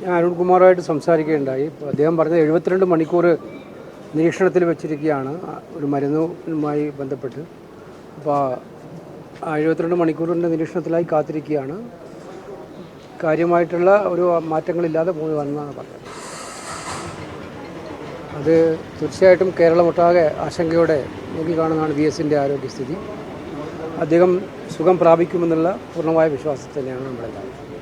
ഞാൻ അരുൺകുമാറുമായിട്ട് സംസാരിക്കുകയുണ്ടായി. അദ്ദേഹം പറഞ്ഞത് 72 മണിക്കൂർ നിരീക്ഷണത്തിൽ വെച്ചിരിക്കുകയാണ് ഒരു മരുന്നുമായി ബന്ധപ്പെട്ട്. അപ്പോൾ ആ 72 മണിക്കൂറിൻ്റെ നിരീക്ഷണത്തിലായി കാത്തിരിക്കുകയാണ്. കാര്യമായിട്ടുള്ള ഒരു മാറ്റങ്ങളില്ലാതെ പോയി വന്നതാണ് പറഞ്ഞത്. അത് തീർച്ചയായിട്ടും കേരളമൊട്ടാകെ ആശങ്കയോടെ നോക്കിക്കാണുന്നതാണ് VSൻ്റെ ആരോഗ്യസ്ഥിതി. അദ്ദേഹം സുഖം പ്രാപിക്കുമെന്നുള്ള പൂർണ്ണമായ വിശ്വാസത്തിൽ തന്നെയാണ് നമ്മളെല്ലാവരും.